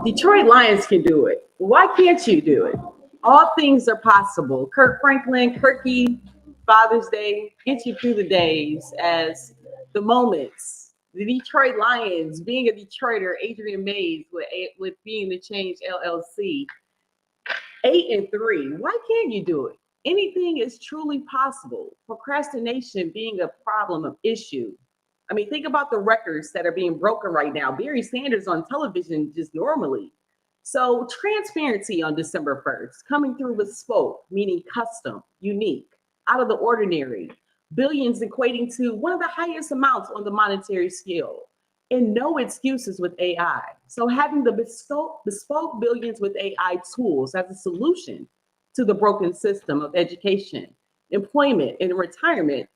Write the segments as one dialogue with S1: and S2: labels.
S1: Detroit Lions can do it. Why can't you do it? All things are possible. Kirk Franklin, Kirky, Father's Day, get you through the days as the moments. The Detroit Lions, being a Detroiter, Adrian Mays with being the Change LLC, 8-3. Why can't you do it? Anything is truly possible. Procrastination being a problem of issue. I mean, think about the records that are being broken right now. Barry Sanders on television just normally. So transparency on December 1st, coming through bespoke, meaning custom, unique, out of the ordinary, billions equating to one of the highest amounts on the monetary scale, and no excuses with AI. So having the bespoke billions with AI tools as a solution to the broken system of education, employment, and retirement,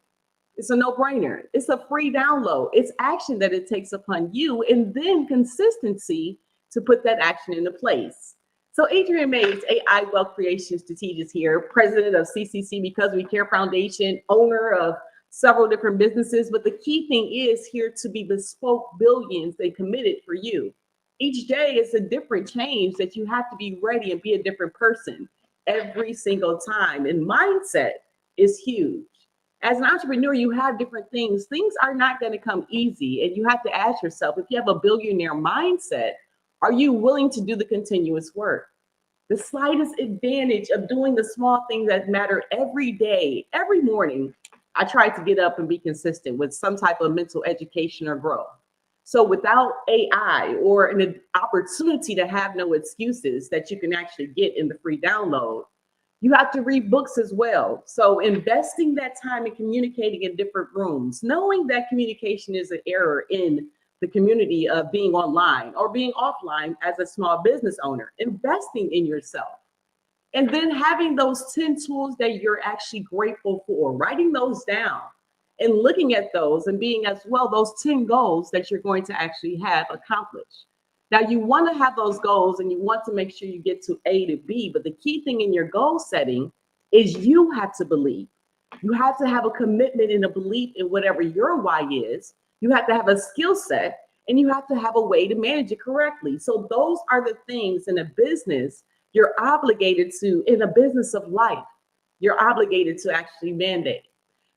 S1: it's a no-brainer. It's a free download. It's action that it takes upon you, and then consistency to put that action into place. So Adriane Mays, AI Wealth Creation Strategist here, president of CCC Because We Care Foundation, owner of several different businesses. But the key thing is here to be bespoke billions and committed for you. Each day is a different change that you have to be ready and be a different person every single time. And mindset is huge. As an entrepreneur, you have different things. Things are not going to come easy. And you have to ask yourself, if you have a billionaire mindset, are you willing to do the continuous work? The slightest advantage of doing the small things that matter every day, every morning, I try to get up and be consistent with some type of mental education or growth. So without AI or an opportunity to have no excuses that you can actually get in the free download, you have to read books as well. So investing that time in communicating in different rooms, knowing that communication is an error in the community of being online or being offline as a small business owner, investing in yourself. And then having those 10 tools that you're actually grateful for, writing those down and looking at those and being as well those 10 goals that you're going to actually have accomplished. Now, you want to have those goals and you want to make sure you get to A to B, but the key thing in your goal setting is you have to believe. You have to have a commitment and a belief in whatever your why is. You have to have a skill set and you have to have a way to manage it correctly. So those are the things in a business you're obligated to, in a business of life, you're obligated to actually mandate.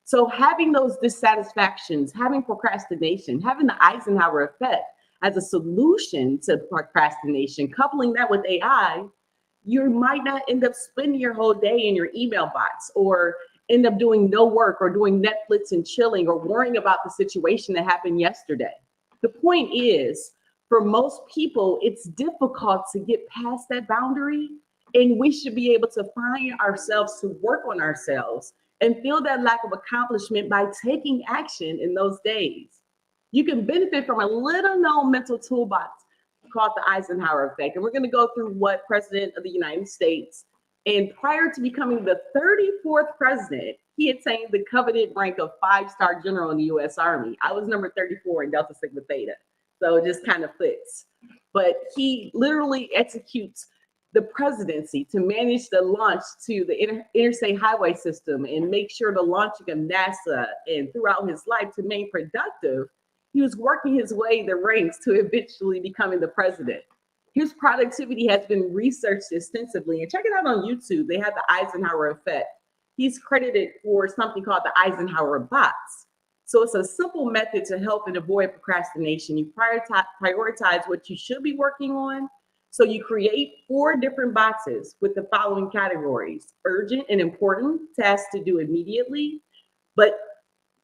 S1: So having those dissatisfactions, having procrastination, having the Eisenhower effect as a solution to procrastination, coupling that with AI, you might not end up spending your whole day in your email box or end up doing no work or doing Netflix and chilling or worrying about the situation that happened yesterday. The point is, for most people, it's difficult to get past that boundary, and we should be able to find ourselves to work on ourselves and feel that lack of accomplishment by taking action in those days. You can benefit from a little known mental toolbox called the Eisenhower effect. And we're going to go through what President of the United States, and prior to becoming the 34th president, he attained the coveted rank of 5-star general in the U.S. Army. I was number 34 in Delta Sigma Theta. So it just kind of fits. But he literally executes the presidency to manage the launch to the interstate highway system and make sure the launching of NASA, and throughout his life to remain productive, he was working his way the ranks to eventually becoming the president. His productivity has been researched extensively, and check it out on YouTube. They have the Eisenhower effect. He's credited for something called the Eisenhower box. So it's a simple method to help and avoid procrastination. You prioritize what you should be working on. So you create 4 different boxes with the following categories: urgent and important, tasks to do immediately, but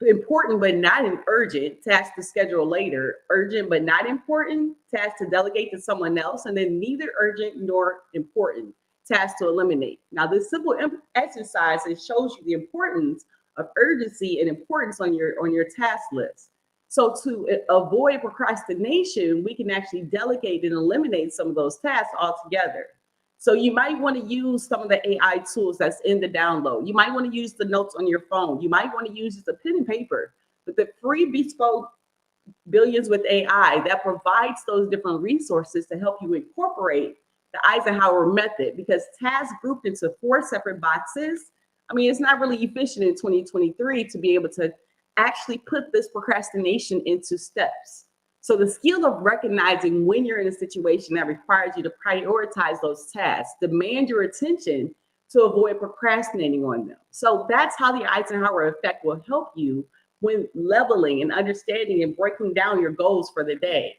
S1: important but not an urgent, tasks to schedule later, urgent but not important, tasks to delegate to someone else, and then neither urgent nor important, tasks to eliminate. Now, this simple exercise, it shows you the importance of urgency and importance on your task list. So to avoid procrastination, we can actually delegate and eliminate some of those tasks altogether. So you might want to use some of the AI tools that's in the download. You might want to use the notes on your phone. You might want to use just a pen and paper. But the free Bespoke Billions with AI that provides those different resources to help you incorporate the Eisenhower method, because tasks grouped into 4 separate boxes I mean, it's not really efficient in 2023 to be able to actually put this procrastination into steps. So the skill of recognizing when you're in a situation that requires you to prioritize those tasks, demand your attention to avoid procrastinating on them. So that's how the Eisenhower effect will help you when leveling and understanding and breaking down your goals for the day.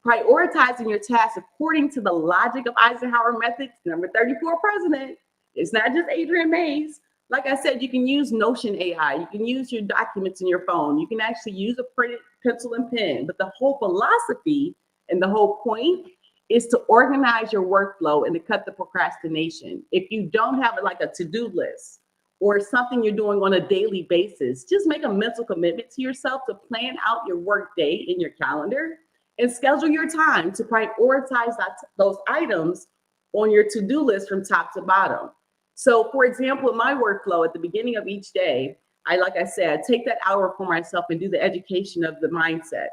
S1: Prioritizing your tasks according to the logic of Eisenhower methods, number 34 president. It's not just Adriane Mays. Like I said, you can use Notion AI. You can use your documents in your phone. You can actually use a printed pencil and pen. But the whole philosophy and the whole point is to organize your workflow and to cut the procrastination. If you don't have it like a to-do list or something you're doing on a daily basis, just make a mental commitment to yourself to plan out your work day in your calendar and schedule your time to prioritize those items on your to-do list from top to bottom. So for example, in my workflow at the beginning of each day, like I said, take that hour for myself and do the education of the mindset.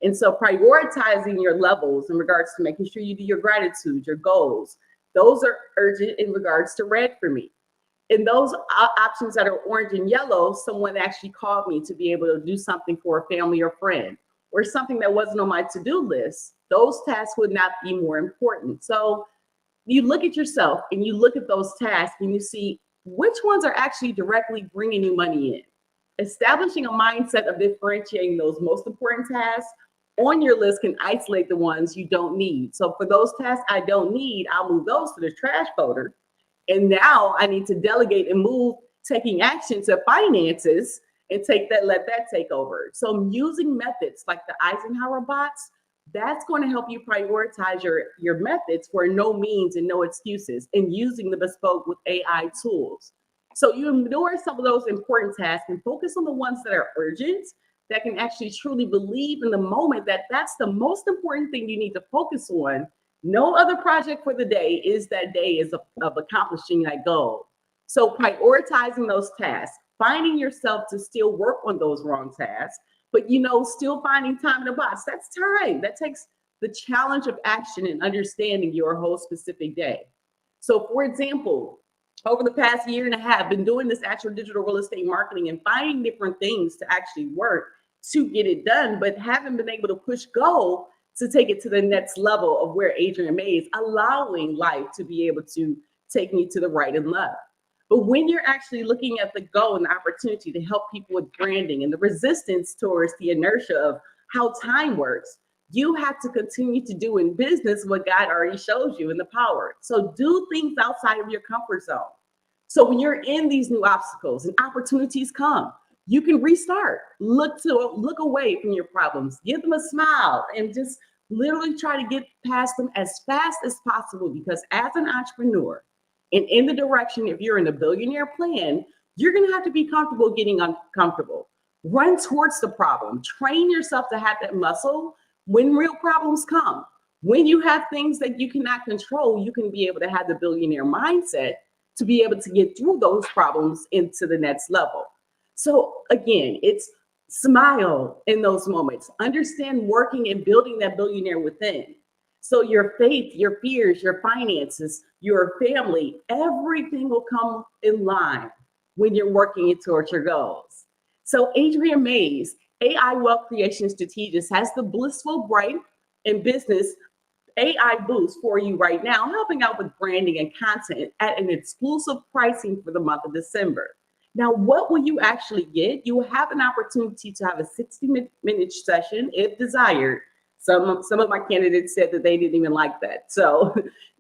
S1: And so prioritizing your levels in regards to making sure you do your gratitude, your goals, those are urgent in regards to red for me. And those options that are orange and yellow, someone actually called me to be able to do something for a family or friend, or something that wasn't on my to-do list. Those tasks would not be more important. So you look at yourself and you look at those tasks and you see which ones are actually directly bringing you money in. Establishing a mindset of differentiating those most important tasks on your list can isolate the ones you don't need. So for those tasks I don't need, I'll move those to the trash folder. And now I need to delegate and move taking action to finances and let that take over. So I'm using methods like the Eisenhower bots, that's going to help you prioritize your methods for no means and no excuses, and using the Bespoke with AI tools. So you ignore some of those important tasks and focus on the ones that are urgent, that can actually truly believe in the moment that that's the most important thing you need to focus on. No other project for the day is of accomplishing that goal. So prioritizing those tasks, finding yourself to still work on those wrong tasks, but still finding time in the box. That's time. That takes the challenge of action and understanding your whole specific day. So for example, over the past year and a half, I've been doing this actual digital real estate marketing and finding different things to actually work to get it done, but haven't been able to push go to take it to the next level of where Adriane Mays, allowing life to be able to take me to the right and left. But when you're actually looking at the goal and the opportunity to help people with branding and the resistance towards the inertia of how time works, you have to continue to do in business what God already shows you in the power. So do things outside of your comfort zone. So when you're in these new obstacles and opportunities come, you can restart. Look away from your problems, give them a smile, and just literally try to get past them as fast as possible. Because as an entrepreneur, and in the direction, if you're in a billionaire plan, you're going to have to be comfortable getting uncomfortable. Run towards the problem. Train yourself to have that muscle when real problems come. When you have things that you cannot control, you can be able to have the billionaire mindset to be able to get through those problems into the next level. So again, it's smile in those moments. Understand working and building that billionaire within. So your faith, your fears, your finances, your family, everything will come in line when you're working towards your goals. So Adriane Mays, AI Wealth Creation Strategist, has the blissful, bright, and business AI boost for you right now, helping out with branding and content at an exclusive pricing for the month of December. Now, what will you actually get? You will have an opportunity to have a 60-minute session if desired. Some of my candidates said that they didn't even like that. So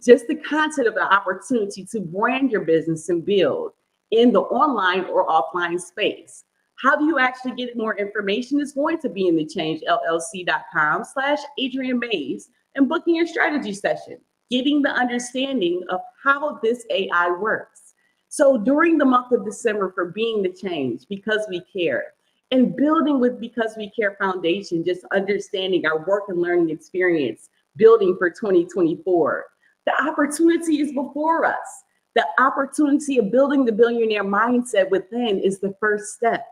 S1: just the content of the opportunity to brand your business and build in the online or offline space. How do you actually get more information? Is going to be in the changellc.com/Adriane Mays and booking your strategy session, getting the understanding of how this AI works. So during the month of December, for being the change, because we care, and building with Because We Care Foundation, just understanding our work and learning experience, building for 2024. The opportunity is before us. The opportunity of building the billionaire mindset within is the first step.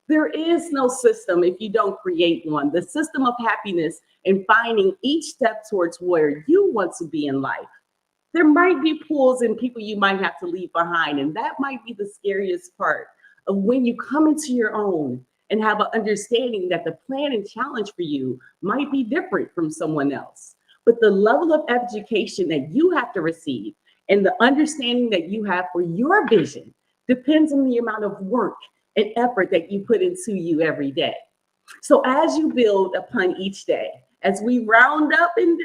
S1: There is no system if you don't create one. The system of happiness and finding each step towards where you want to be in life. there might be pulls and people you might have to leave behind. And that might be the scariest part of when you come into your own and have an understanding that the plan and challenge for you might be different from someone else. But the level of education that you have to receive and the understanding that you have for your vision depends on the amount of work and effort that you put into you every day. So as you build upon each day, as we round up in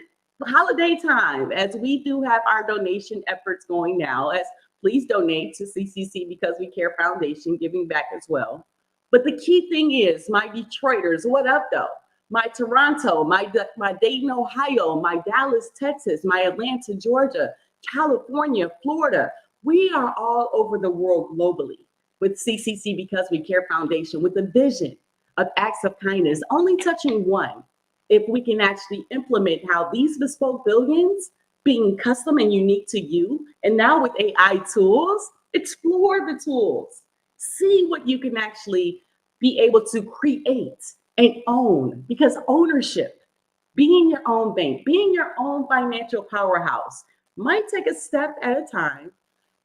S1: holiday time, as we do have our donation efforts going now, as please donate to CCC Because We Care Foundation, giving back as well. But the key thing is, my Detroiters, what up though? My Toronto, my Dayton, Ohio, my Dallas, Texas, my Atlanta, Georgia, California, Florida. We are all over the world globally with CCC Because We Care Foundation with the vision of acts of kindness, only touching one. If we can actually implement how these bespoke billions being custom and unique to you, and now with AI tools, explore the tools. See what you can actually be able to create and own, because ownership, being your own bank, being your own financial powerhouse might take a step at a time.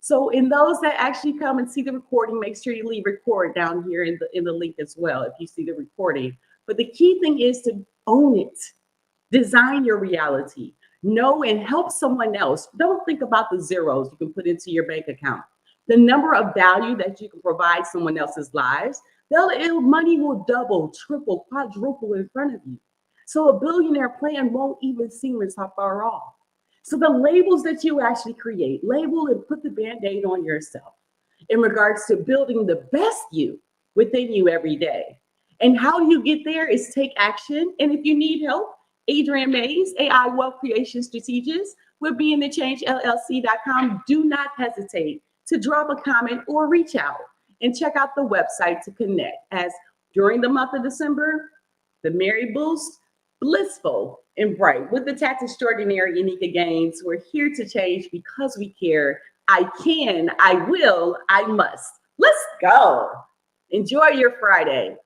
S1: So in those that actually come and see the recording, make sure you leave record down here in the link as well if you see the recording. But the key thing is to own it. Design your reality. Know and help someone else. Don't think about the zeros you can put into your bank account. The number of value that you can provide someone else's lives, money will double, triple, quadruple in front of you. So a billionaire plan won't even seem as far off. So the labels that you actually create, label and put the Band-Aid on yourself in regards to building the best you within you every day. And how you get there is take action. And if you need help, Adriane Mays, AI Wealth Creation Strategist, will be in the changellc.com. Do not hesitate to drop a comment or reach out and check out the website to connect. As during the month of December, the Merry Boost, blissful and bright with the tax extraordinary Unica Gaines. We're here to change because we care. I can, I will, I must. Let's go. Enjoy your Friday.